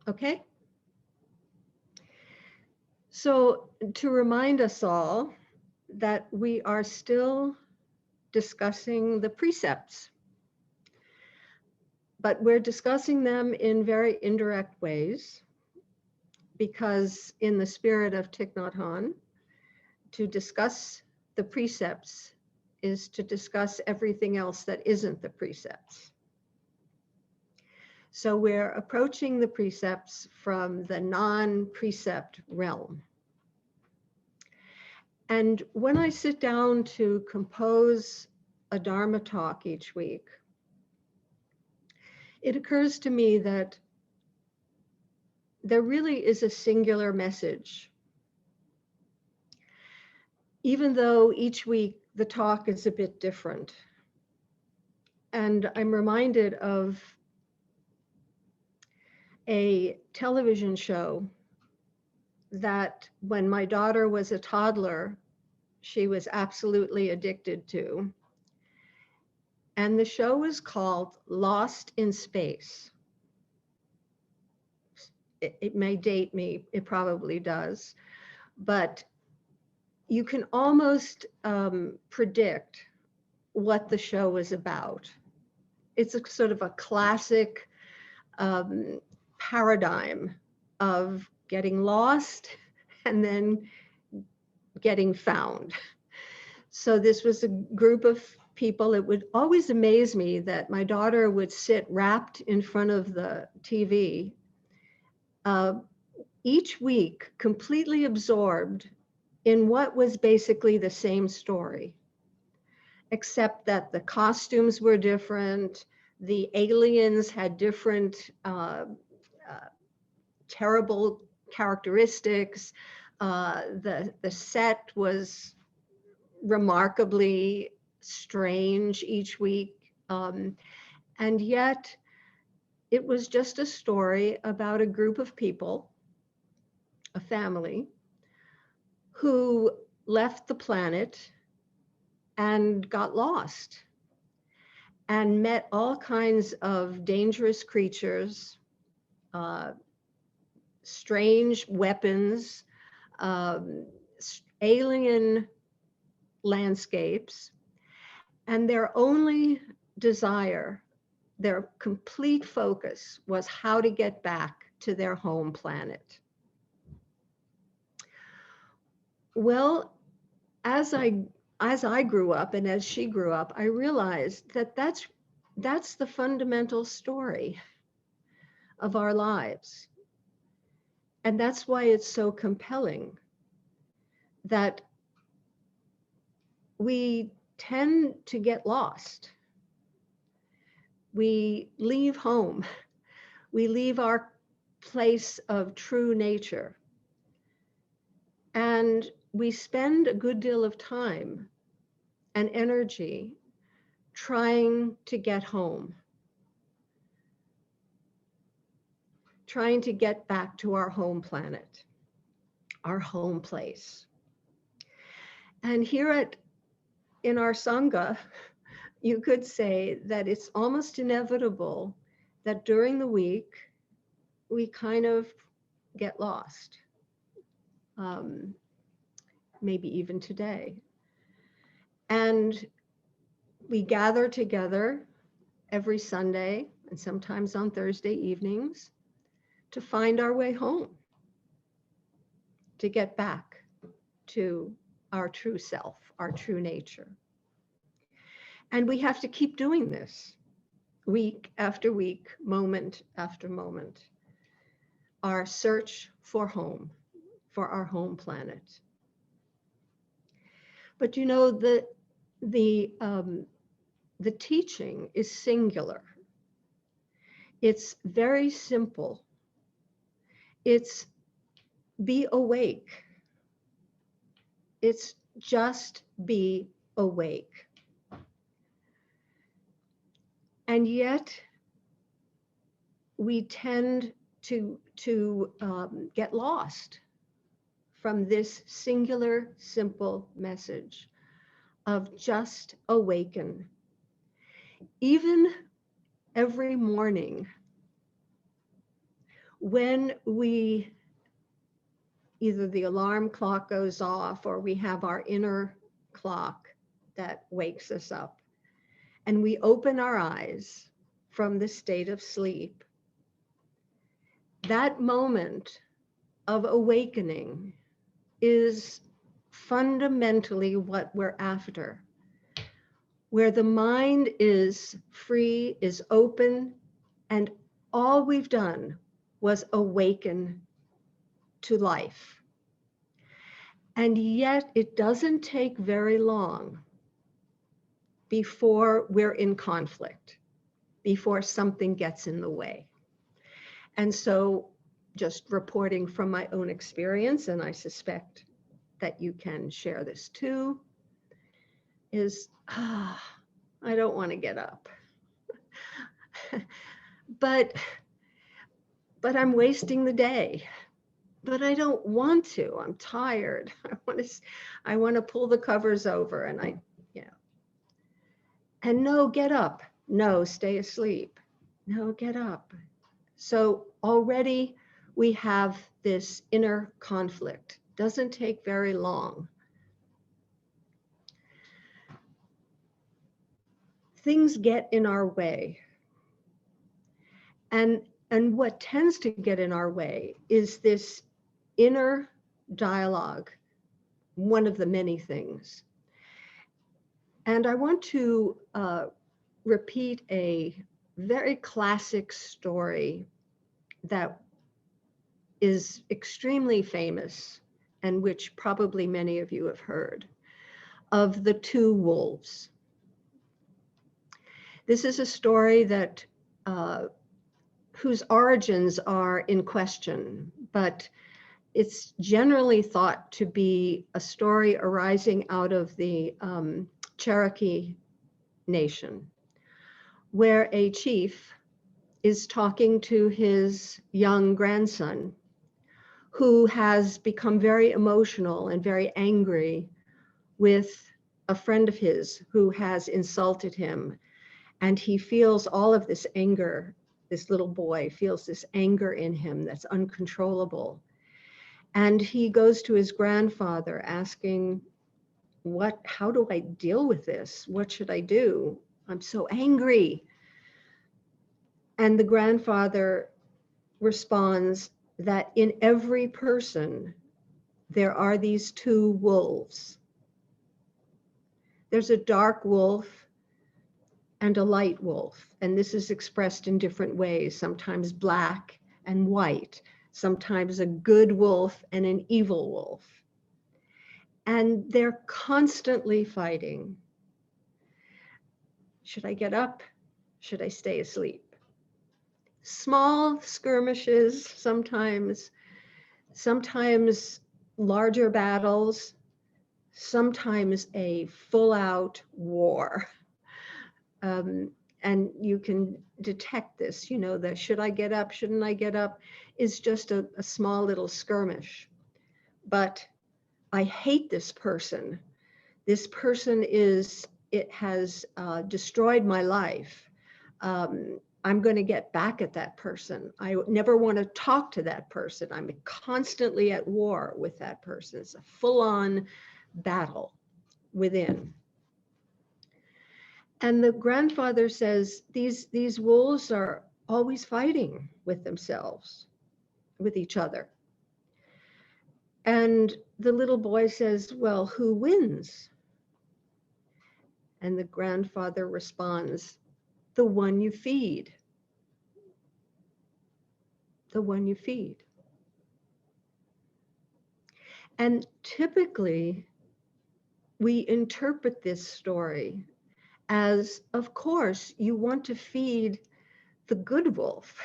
Okay? So to remind us all that we are still discussing the precepts, but we're discussing them in very indirect ways because in the spirit of Thich Nhat Hanh, to discuss the precepts is to discuss everything else that isn't the precepts. So we're approaching the precepts from the non-precept realm. And when I sit down to compose a Dharma talk each week, it occurs to me that there really is a singular message. Even though each week the talk is a bit different. And I'm reminded of a television show that when my daughter was a toddler, she was absolutely addicted to. And the show was called Lost in Space. It may date me, it probably does, but you can almost predict what the show is about. It's a sort of a classic paradigm of getting lost and then getting found. So this was a group of people. It would always amaze me that my daughter would sit wrapped in front of the TV each week, completely absorbed in what was basically the same story, except that the costumes were different, the aliens had different terrible characteristics, the set was remarkably strange each week, and yet it was just a story about a group of people, a family, who left the planet and got lost and met all kinds of dangerous creatures, strange weapons, alien landscapes, and their only desire, their complete focus was how to get back to their home planet. Well, as I grew up and as she grew up, I realized that that's the fundamental story of our lives. And that's why it's so compelling that we tend to get lost. We leave home. We leave our place of true nature. And we spend a good deal of time and energy trying to get home, trying to get back to our home planet, our home place. And here in our Sangha, you could say that it's almost inevitable that during the week, we kind of get lost, maybe even today. And we gather together every Sunday and sometimes on Thursday evenings to find our way home, to get back to our true self, our true nature. And we have to keep doing this week after week, moment after moment. Our search for home, for our home planet. But you know, the teaching is singular. It's very simple. It's be awake. It's just be awake. And yet we tend to get lost from this singular, simple message of just awaken. Even every morning, when we, either the alarm clock goes off or we have our inner clock that wakes us up, and we open our eyes from the state of sleep, that moment of awakening is fundamentally what we're after, where the mind is free, is open, and all we've done was awaken to life. And yet it doesn't take very long before we're in conflict, before something gets in the way. And so, just reporting from my own experience, and I suspect that you can share this too, is, I don't want to get up. but I'm wasting the day. But I don't want to. I'm tired. I want to pull the covers over, and and no, get up. No, stay asleep. No, get up. So already we have this inner conflict. Doesn't take very long. Things get in our way. And what tends to get in our way is this inner dialogue, one of the many things. And I want to repeat a very classic story that is extremely famous, and which probably many of you have heard, of the two wolves. This is a story that whose origins are in question, but it's generally thought to be a story arising out of the Cherokee Nation, where a chief is talking to his young grandson, who has become very emotional and very angry with a friend of his who has insulted him. And he feels all of this anger. This little boy feels this anger in him that's uncontrollable. And he goes to his grandfather asking, how do I deal with this? What should I do? I'm so angry. And the grandfather responds that in every person, there are these two wolves. There's a dark wolf and a light wolf. And this is expressed in different ways, sometimes black and white, sometimes a good wolf and an evil wolf. And they're constantly fighting. Should I get up? Should I stay asleep? Small skirmishes, sometimes larger battles, sometimes a full-out war. And you can detect this, the should I get up, shouldn't I get up, is just a small little skirmish. But I hate this person. This person has destroyed my life. I'm going to get back at that person. I never want to talk to that person. I'm constantly at war with that person. It's a full-on battle within. And the grandfather says, these wolves are always fighting with themselves, with each other. And the little boy says, well, who wins? And the grandfather responds, the one you feed. The one you feed. And typically, we interpret this story as, of course, you want to feed the good wolf,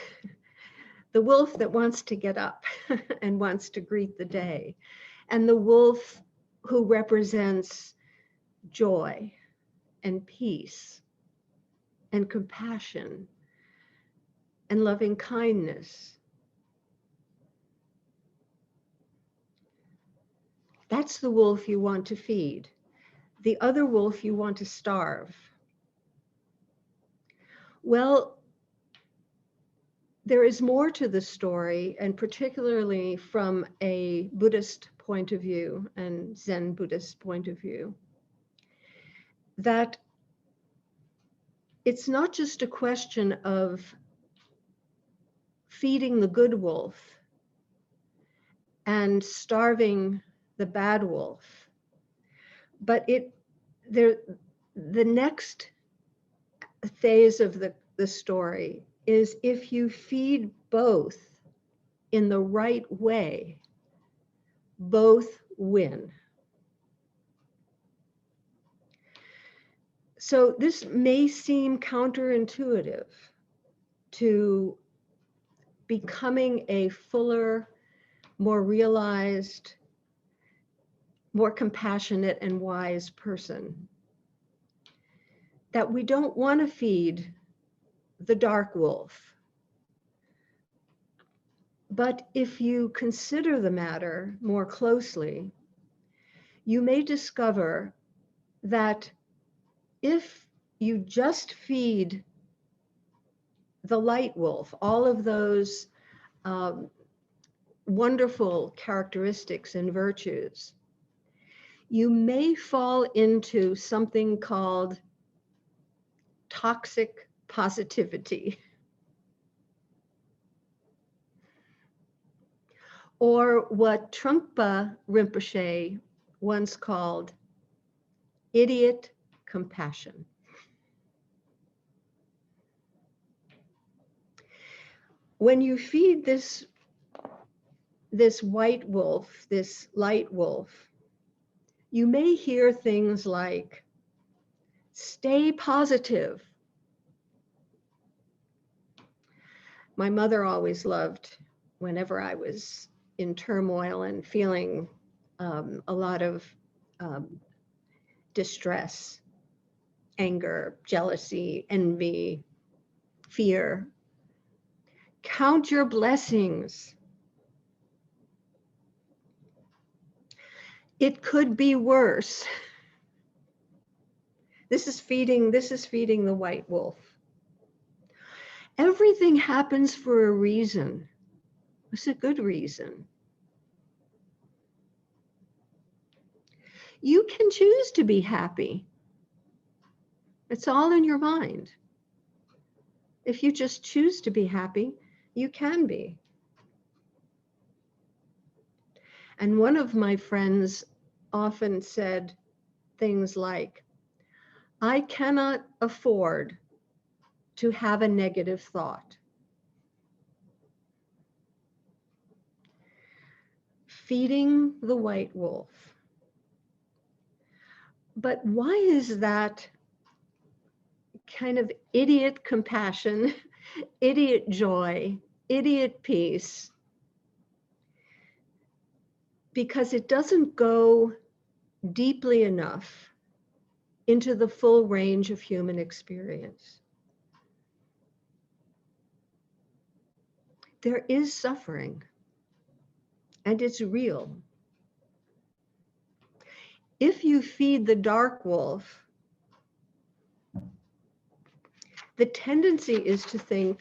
the wolf that wants to get up and wants to greet the day, and the wolf who represents joy and peace and compassion and loving kindness. That's the wolf you want to feed. The other wolf you want to starve. Well, there is more to the story, and particularly from a Buddhist point of view and Zen Buddhist point of view, that it's not just a question of feeding the good wolf and starving the bad wolf, but the next phase of the story is if you feed both in the right way, both win. So this may seem counterintuitive to becoming a fuller, more realized, more compassionate and wise person, that we don't want to feed the dark wolf. But if you consider the matter more closely, you may discover that if you just feed the light wolf all of those wonderful characteristics and virtues, you may fall into something called toxic positivity, or what Trungpa Rinpoche once called idiot compassion. When you feed this white wolf, this light wolf, you may hear things like, stay positive. My mother always loved, whenever I was in turmoil and feeling a lot of distress, anger, jealousy, envy, fear, count your blessings. It could be worse. This is feeding the white wolf. Everything happens for a reason. It's a good reason. You can choose to be happy. It's all in your mind. If you just choose to be happy, you can be. And one of my friends often said things like, I cannot afford to have a negative thought. Feeding the white wolf. But why is that kind of idiot compassion, idiot joy, idiot peace? Because it doesn't go deeply enough into the full range of human experience. There is suffering, and it's real. If you feed the dark wolf, the tendency is to think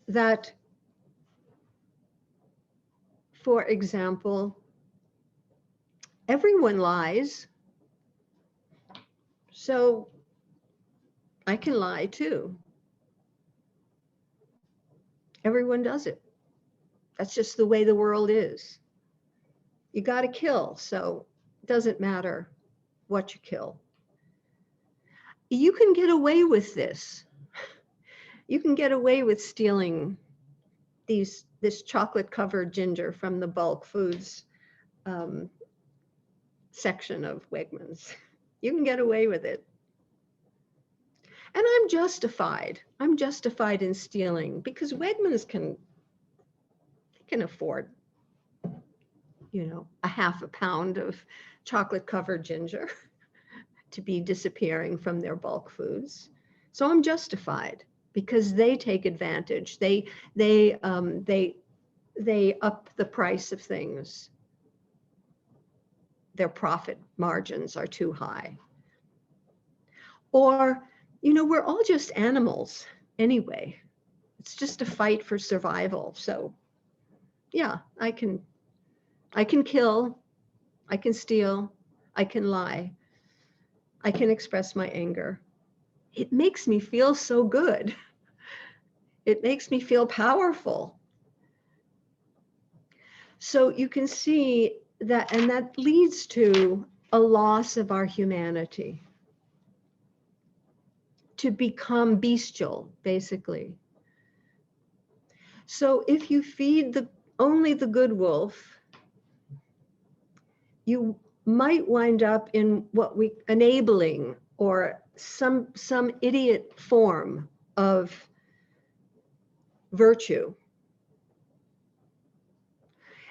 that, for example, everyone lies, so I can lie too. Everyone does it. That's just the way the world is. You got to kill, so it doesn't matter what you kill. You can get away with this. You can get away with stealing this chocolate-covered ginger from the bulk foods section of Wegmans. You can get away with it. And I'm justified. I'm justified in stealing because Wegmans can afford, a half a pound of chocolate-covered ginger to be disappearing from their bulk foods. So I'm justified because they take advantage. They up the price of things. Their profit margins are too high. Or, we're all just animals anyway. It's just a fight for survival. So yeah, I can kill, I can steal, I can lie, I can express my anger. It makes me feel so good. It makes me feel powerful. So you can see that, and that leads to a loss of our humanity, to become bestial, basically. So if you feed only the good wolf, you might wind up in what we enabling, or some idiot form of virtue.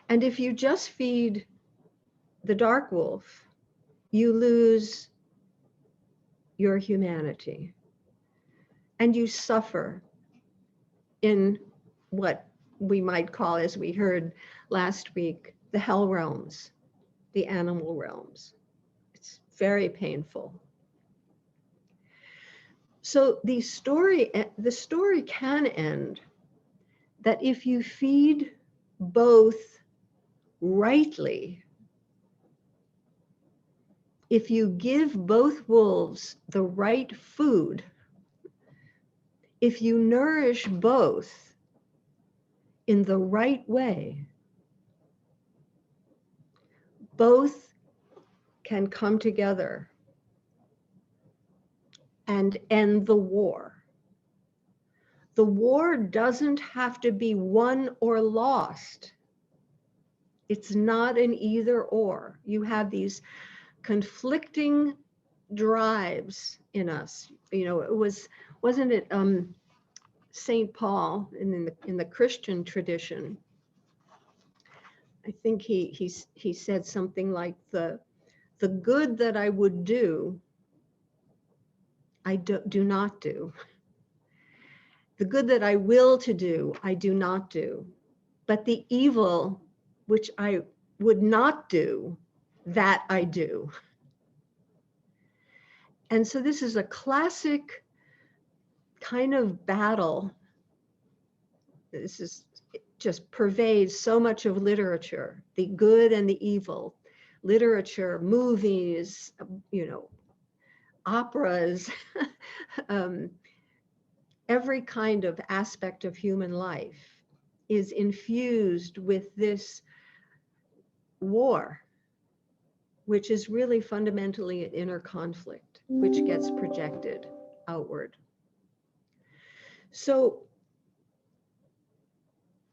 And if you just feed the dark wolf, you lose your humanity and you suffer in what we might call, as we heard last week, the hell realms, the animal realms. It's very painful. So the story can end that if you feed both rightly, if you give both wolves the right food, if you nourish both in the right way, both can come together and end the war. The war doesn't have to be won or lost. It's not an either or. You have these conflicting drives in us. You know, wasn't it St. Paul in the Christian tradition? I think he said something like the good that I would do, I do not do. The good that I will to do, I do not do. But the evil which I would not do, that I do. And so this is a classic kind of battle. This is just pervades so much of literature, the good and the evil, literature, movies, you know, operas, every kind of aspect of human life is infused with this war, which is really fundamentally an inner conflict, which gets projected outward. So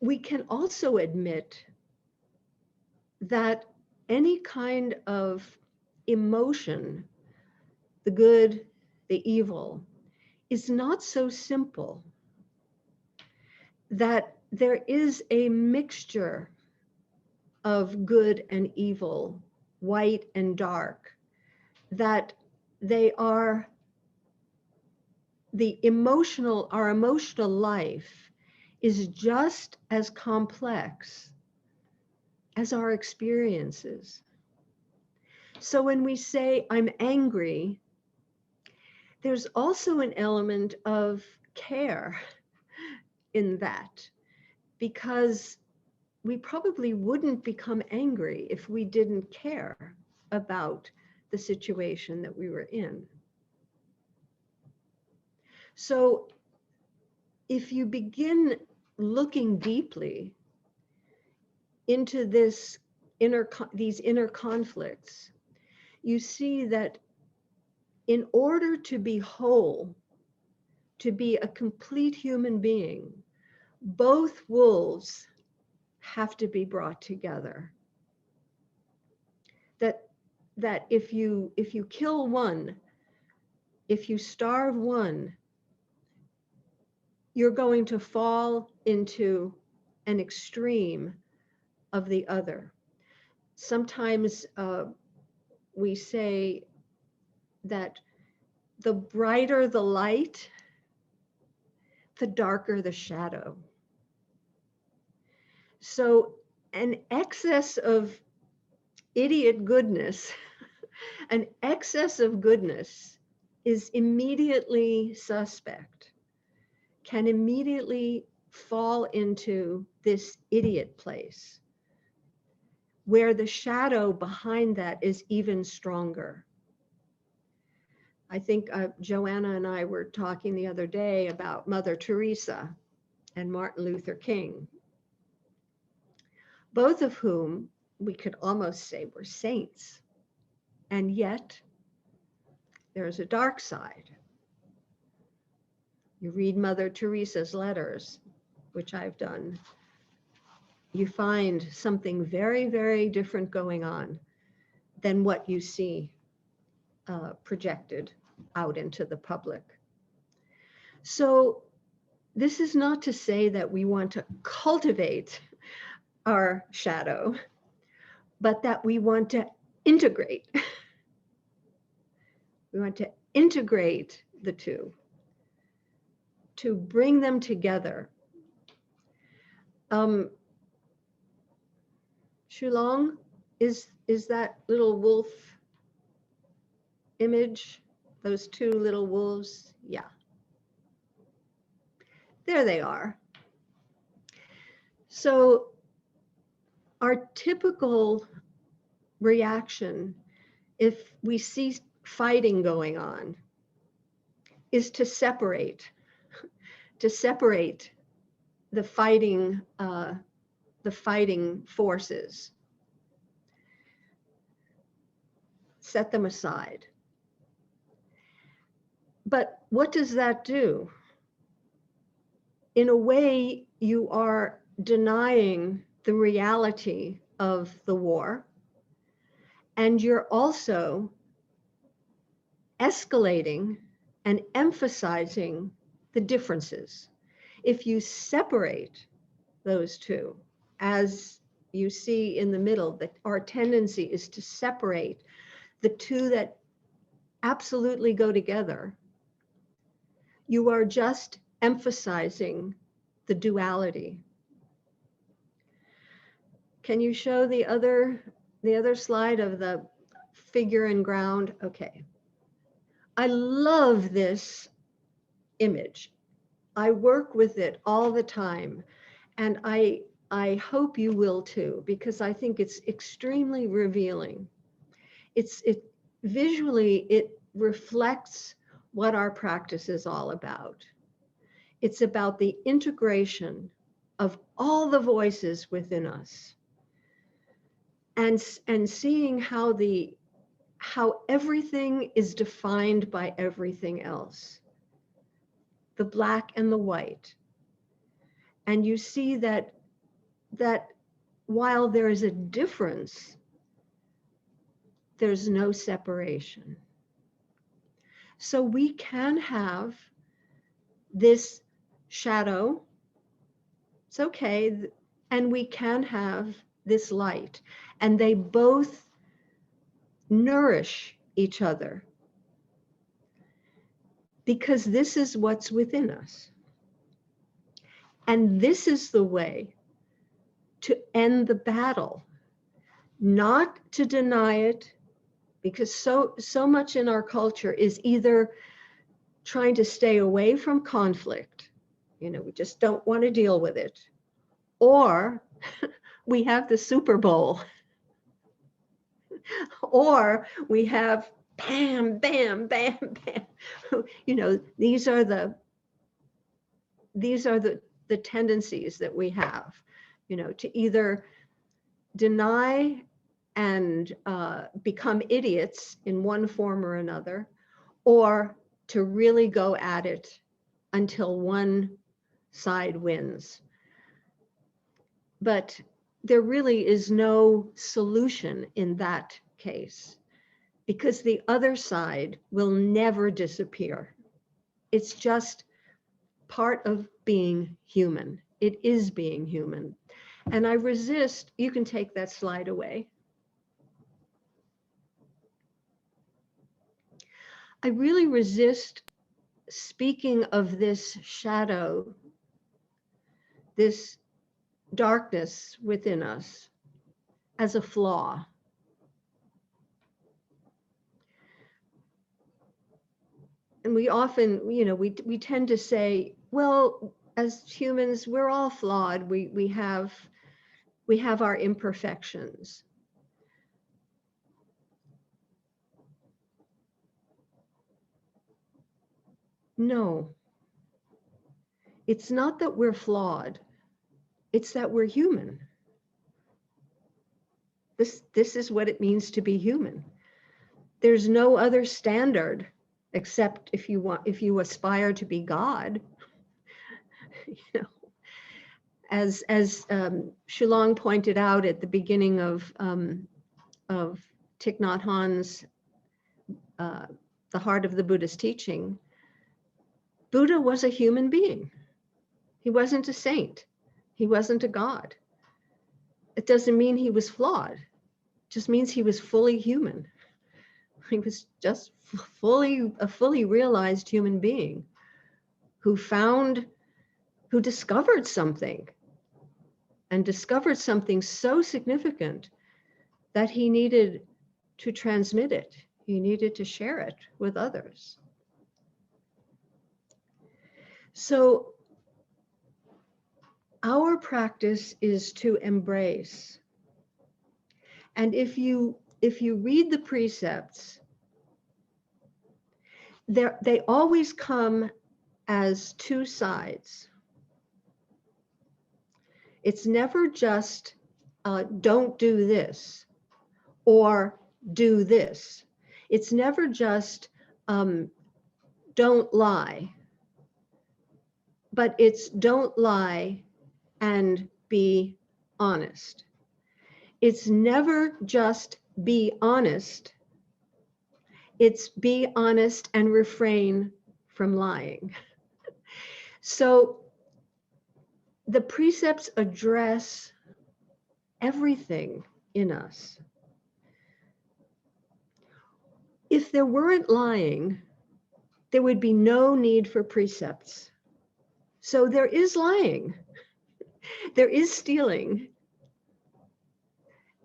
we can also admit that any kind of emotion, the good, the evil, is not so simple, that there is a mixture of good and evil, white and dark, that they are our emotional life is just as complex as our experiences. So when we say I'm angry, there's also an element of care in that, because we probably wouldn't become angry if we didn't care about the situation that we were in. So if you begin looking deeply into these inner conflicts, you see that in order to be whole, to be a complete human being, both wolves have to be brought together. That if you kill one, if you starve one, you're going to fall into an extreme of the other. Sometimes we say that the brighter the light, the darker the shadow. So an excess of idiot goodness, an excess of goodness is immediately suspect. can immediately fall into this idiot place where the shadow behind that is even stronger. I think Joanna and I were talking the other day about Mother Teresa and Martin Luther King, both of whom we could almost say were saints. And yet there's a dark side. You read Mother Teresa's letters, which I've done, you find something very, very different going on than what you see projected out into the public. So this is not to say that we want to cultivate our shadow, but that we want to integrate. We want to integrate the two, to bring them together. Shulong, is that little wolf image, those two little wolves? Yeah. There they are. So our typical reaction, if we see fighting going on, is to separate the fighting forces, set them aside. But what does that do? In a way, you are denying the reality of the war, and you're also escalating and emphasizing the differences. If you separate those two, as you see in the middle, that our tendency is to separate the two that absolutely go together, you are just emphasizing the duality. Can you show the other slide of the figure and ground? Okay. I love this image. I work with it all the time, and I hope you will too, because I think it's extremely revealing. Visually, it reflects what our practice is all about. It's about the integration of all the voices within us, and seeing how everything is defined by everything else, the black and the white. And you see that while there is a difference, there's no separation. So we can have this shadow, it's okay, and we can have this light, and they both nourish each other, because this is what's within us. And this is the way to end the battle, not to deny it, because so much in our culture is either trying to stay away from conflict, we just don't want to deal with it, or we have the Super Bowl, or we have bam, bam, bam, bam. These are the tendencies that we have, to either deny and become idiots in one form or another, or to really go at it until one side wins. But there really is no solution in that case, because the other side will never disappear. It's just part of being human. It is being human. And I resist, you can take that slide away. I really resist speaking of this shadow, this darkness within us, as a flaw. And we often, we tend to say, well, as humans, we're all flawed. We have our imperfections. No, it's not that we're flawed. It's that we're human. This is what it means to be human. There's no other standard except if you aspire to be God. As Shillong pointed out at the beginning of Thich Nhat Hanh's The Heart of the Buddha's Teaching, Buddha was a human being. He wasn't a saint. He wasn't a god. It doesn't mean he was flawed. It just means he was fully human. He was just a fully realized human being who discovered something, and discovered something so significant that he needed to transmit it. He needed to share it with others. So our practice is to embrace. And if you read the precepts, they always come as two sides. It's never just don't do this or do this. It's never just don't lie, but it's don't lie and be honest. It's never just be honest. It's be honest and refrain from lying. So the precepts address everything in us. If there weren't lying, there would be no need for precepts. So there is lying, there is stealing,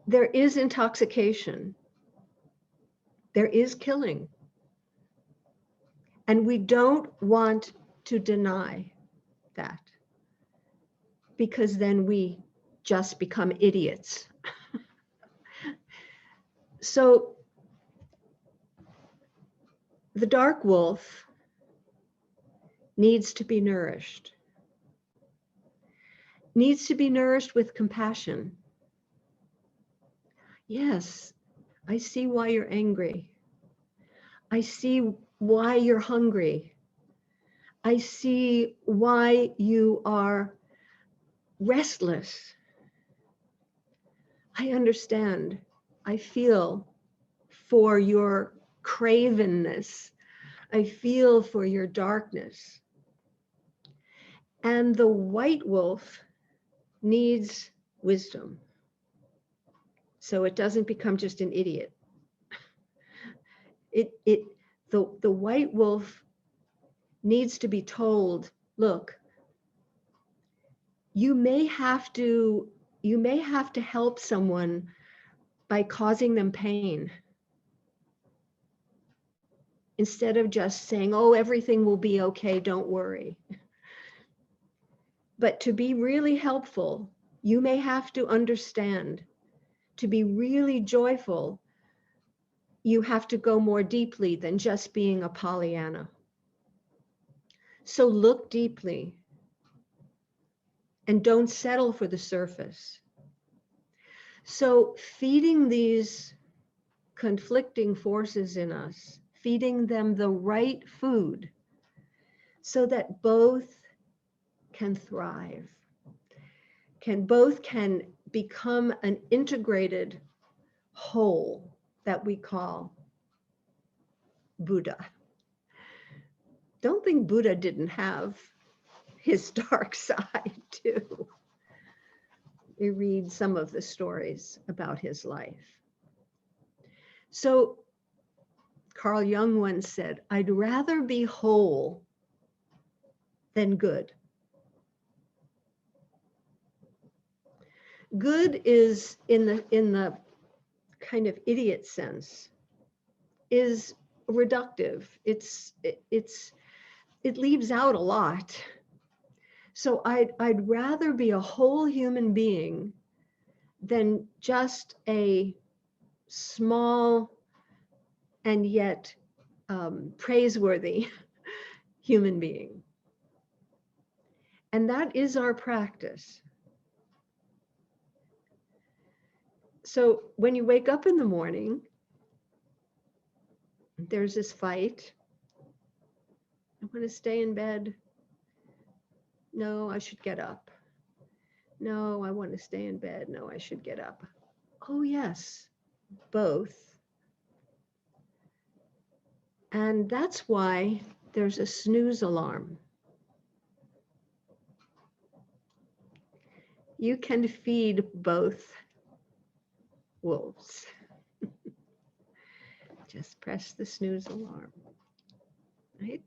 there is intoxication, there is killing. And we don't want to deny that, because then we just become idiots. So the dark wolf needs to be nourished. Needs to be nourished with compassion. Yes, I see why you're angry. I see why you're hungry. I see why you are restless. I understand. I feel for your cravenness. I feel for your darkness. And the white wolf needs wisdom, so it doesn't become just an idiot. The white wolf needs to be told, look, you may have to help someone by causing them pain, instead of just saying, oh, everything will be okay, don't worry. But to be really helpful, you may have to understand. To be really joyful, you have to go more deeply than just being a Pollyanna. So look deeply and don't settle for the surface. So feeding these conflicting forces in us, feeding them the right food so that both can thrive, both can become an integrated whole that we call Buddha. Don't think Buddha didn't have his dark side too. We read some of the stories about his life. So Carl Jung once said, I'd rather be whole than good. Good is, in the kind of idiot sense, is reductive. It leaves out a lot. So I'd rather be a whole human being than just a small and yet praiseworthy human being. And that is our practice. So when you wake up in the morning, there's this fight. I want to stay in bed. No, I should get up. No, I want to stay in bed. No, I should get up. Oh, yes, both. And that's why there's a snooze alarm. You can feed both wolves. Just press the snooze alarm, right?